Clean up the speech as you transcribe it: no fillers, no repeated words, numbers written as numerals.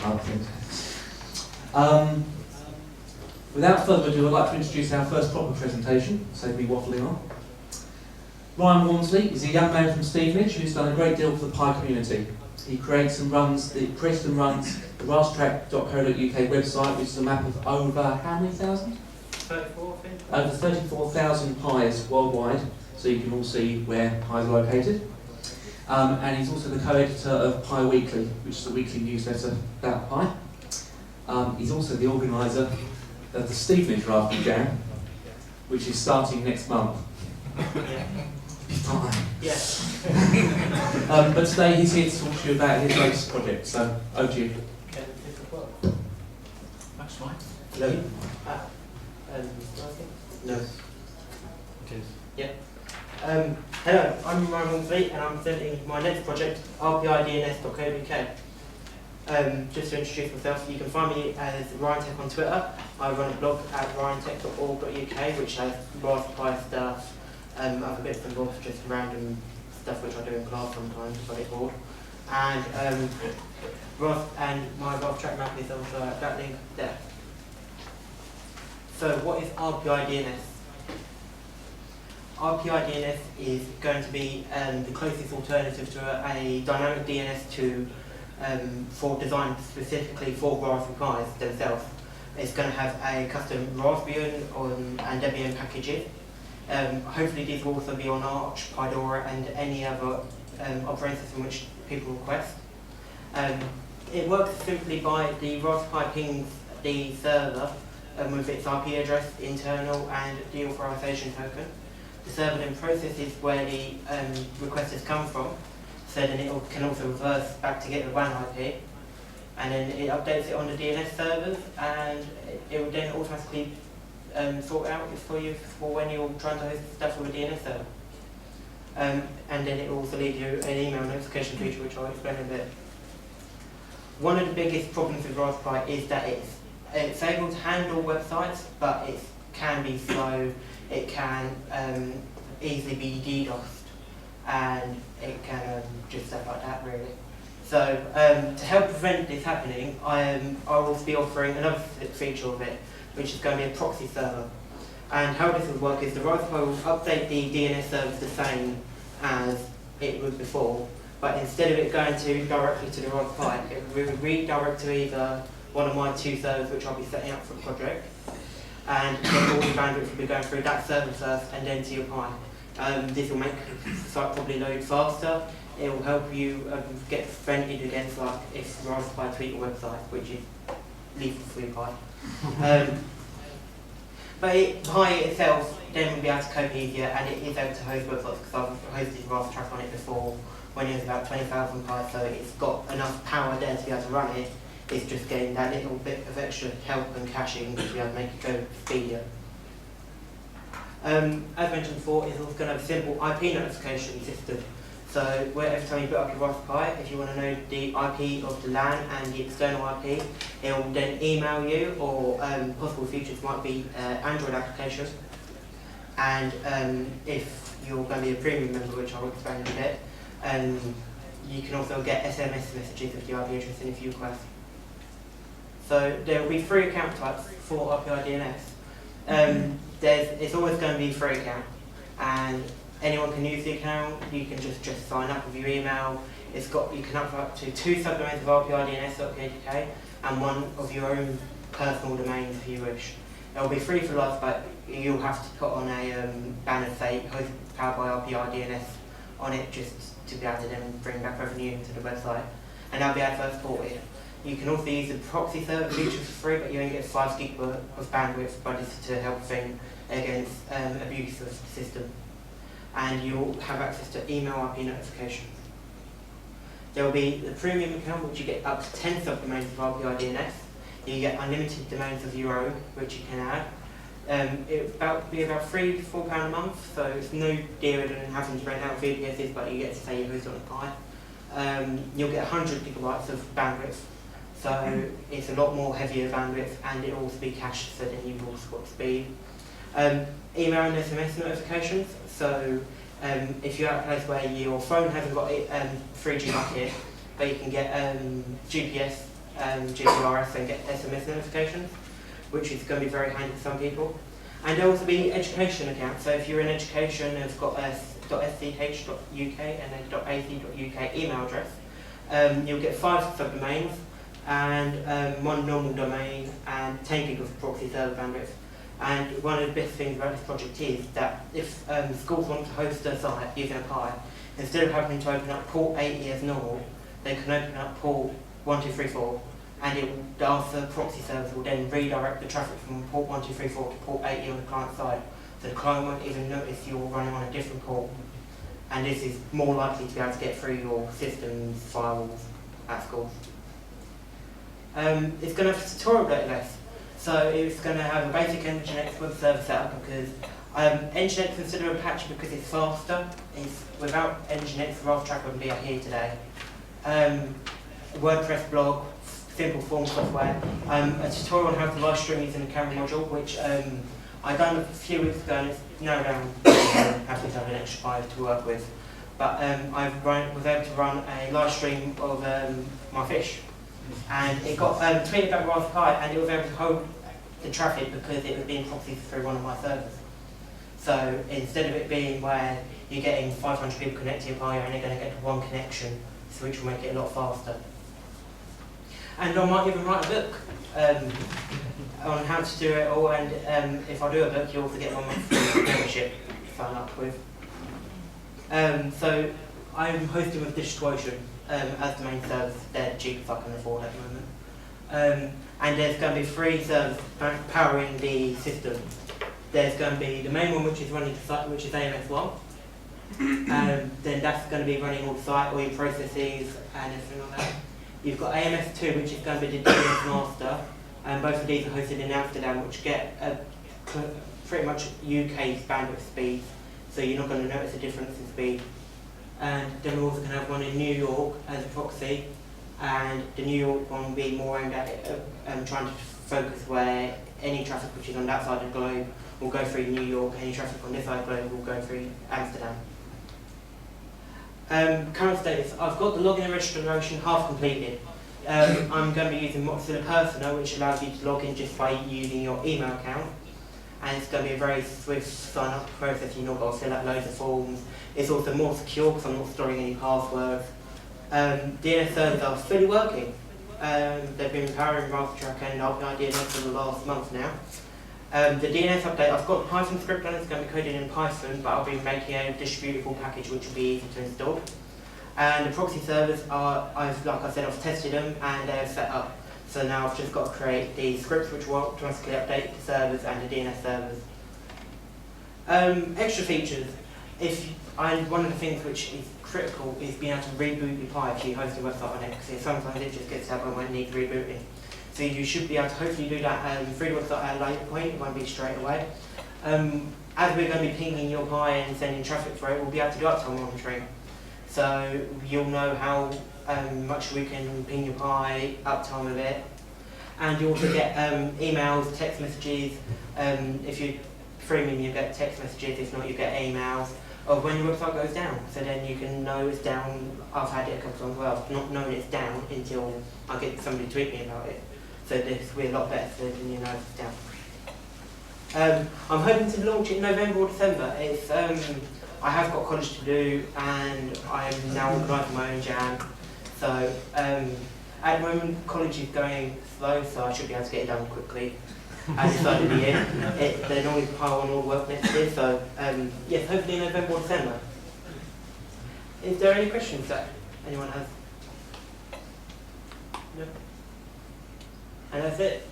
other things. Without further ado, I'd like to introduce our first proper presentation, save me waffling on. Ryan Walmsley is a young man from Stevenage who's done a great deal for the Pi community. He creates and runs the Ryanteck.co.uk website, which is a map of over how many thousand? 34, I think. Over 34,000 Pis worldwide, so you can all see where Pi is located. And he's also the co-editor of Pi Weekly, which is a weekly newsletter about Pi. He's also the organiser of the Stevenage RPI Jam, which is starting next month. Fine. Yes. But today he's here to talk to you about his latest project, so over to you. Okay, that's fine. No. No. It is. Yeah. Hello, I'm Ryan Walmsley and I'm presenting my next project, RPI DNS.co.uk. Just to introduce myself, you can find me as Ryanteck on Twitter. I run a blog at ryanteck.org.uk which has Raspberry stuff, other bits and bobs, just random stuff which I do in class sometimes if I get bored. And my rough track map is also at that link there. So what is RPI DNS? RPI DNS is going to be the closest alternative to a dynamic DNS for designed specifically for Raspberry Pis themselves. It's going to have a custom Raspbian and Debian packages. Hopefully these will also be on Arch, Pydora and any other operating system which people request. It works simply by the Raspberry Pi pings the server with its IP address, internal and deauthorization token. The server then processes where the request has come from, so then it can also reverse back to get the WAN IP, and then it updates it on the DNS servers, and it will then automatically sort out it for you for when you're trying to host stuff with a DNS server. And then it will also leave you an email notification feature, which I'll explain in a bit. One of the biggest problems with Raspberry Pi is that it's able to handle websites, but it can be slow, it can easily be DDoSed, and it can just stuff like that really. So to help prevent this happening, I will be offering another feature of it, which is going to be a proxy server. And how this will work is the Raspberry Pi will update the DNS service the same as it would before, but instead of it going directly to the Raspberry Pi, it will redirect to either one of my two servers which I'll be setting up for the project, and then all the bandwidth will be going through that server first and then to your Pi. This will make the site probably load faster. It will help you get prevented against like if Raspberry Pi tweet your website, which is lethal for your Pi. But Pi itself then will be able to cope easier, and it is able to host websites because I've hosted Raspberry on it before when it was about 20,000 Pi, so it's got enough power there to be able to run it. It's just getting that little bit of extra help and caching to be able to make it go speedier. As mentioned before, it's also going to have a simple IP notification system. So every time you put up your Raspberry Pi, if you want to know the IP of the LAN and the external IP, it will then email you, or possible features might be Android application. And if you're going to be a premium member, which I'll explain in a bit, you can also get SMS messages of the IP address in a few requests. So there will be 3 account types for RPI DNS. It's always going to be a free account, and anyone can use the account. You can just sign up with your email. You can upload up to 2 subdomains of RPI DNS.co.uk and 1 of your own personal domains if you wish. It will be free for life, but you'll have to put on a banner say powered by RPI DNS on it just to be able to then bring back revenue to the website, and that'll be advert supported. You can also use the proxy server feature for free, but you only get 5 gig of bandwidth, but this is to help prevent against abuse of the system. And you'll have access to email IP notifications. There will be the premium account, which you get up to 10 subdomains of RPI DNS. You get unlimited domains of your own, which you can add. It will be about £3 to £4 a month, so it's no dearer than having to rent out VPSs, but you get to say you host on a Pi. You'll get 100 gigabytes of bandwidth, so it's a lot more heavier bandwidth, and it will also be cached, so then you've also got speed. Email and SMS notifications, so if you're at a place where your phone hasn't got 3G like here, but you can get GPS GPRS and get SMS notifications, which is going to be very handy for some people. And there'll also be education accounts. So if you're in education and it's got a .sch.uk and a .ac.uk email address, you'll get 5 subdomains and 1 normal domain and 10 gig of proxy server bandwidth. And one of the best things about this project is that if schools want to host a site using a Pi, instead of having to open up port 80 as normal, they can open up port 1234, and the proxy service will then redirect the traffic from port 1234 to port 80 on the client side. So the client won't even notice you're running on a different port. And this is more likely to be able to get through your systems, firewalls at schools. It's going to have a tutorial database. So it's going to have a basic Nginx web server setup because Nginx is considered Apache because it's faster. Without Nginx, Ryanteck wouldn't be here today. WordPress blog, simple form software, a tutorial on how to live stream using the camera module, which I done a few weeks ago and it's narrowed down. Happy to have an extra Pi to work with. But I was able to run a live stream of my fish. And it got tweeted back Raspberry Pi and it was able to hold the traffic because it was being proxied through one of my servers. So instead of it being where you're getting 500 people connected to your Pi, you're only going to get one connection, so which will make it a lot faster. And I might even write a book on how to do it all, and if I do a book, you'll also get 1 month membership to sign up with. So I'm hosting with DigitalOcean as the main service. They're the cheapest I can afford at the moment. And there's going to be 3 servers powering the system. There's going to be the main one, which is running the site, which is AMS1. Then that's going to be running all the site, all your processes, and everything like that. You've got AMS2, which is going to be the DNS master, and both of these are hosted in Amsterdam, which get pretty much UK's bandwidth speed, so you're not going to notice a difference in speed. And then we're also going to have one in New York as a proxy, and the New York one will be more aimed at trying to focus where any traffic which is on that side of the globe will go through New York, any traffic on this side of the globe will go through Amsterdam. Current status, I've got the login and registration half completed. I'm going to be using Mozilla Personal, which allows you to log in just by using your email account. And it's going to be a very swift sign-up process. You're not going to fill out loads of forms. It's also more secure because I'm not storing any passwords. DNS servers are fully working. They've been powering Ryanteck and RPI DNS for the last month now. The DNS update, I've got Python script on it, it's going to be coded in Python, but I'll be making a distributable package which will be easy to install. And the proxy servers are, like I said, I've tested them and they're set up. So now I've just got to create the scripts which will automatically update the servers and the DNS servers. Extra features. One of the things which is critical is being able to reboot your Pi if you host your website on it, because sometimes it just gets up and won't need rebooting. So you should be able to hopefully do that through the website at a later point. It won't be straight away. As we're going to be pinging your Pi and sending traffic through it, we'll be able to do uptime monitoring. So you'll know how much we can ping your Pi, uptime of it. And you also get emails, text messages. If you're premium, you get text messages. If not, you get emails of when your website goes down. So then you can know it's down. I've had it a couple of times as well. I've not known it's down until I get somebody to tweet me about it. So this will be a lot better than you know it's down. I'm hoping to launch it in November or December. I have got college to do and I'm now organising my own jam. So at the moment college is going slow, so I should be able to get it done quickly. At the start of the year, they normally pile on all the work next year. So yes, hopefully November or December. Is there any questions that anyone has? No. And that's it.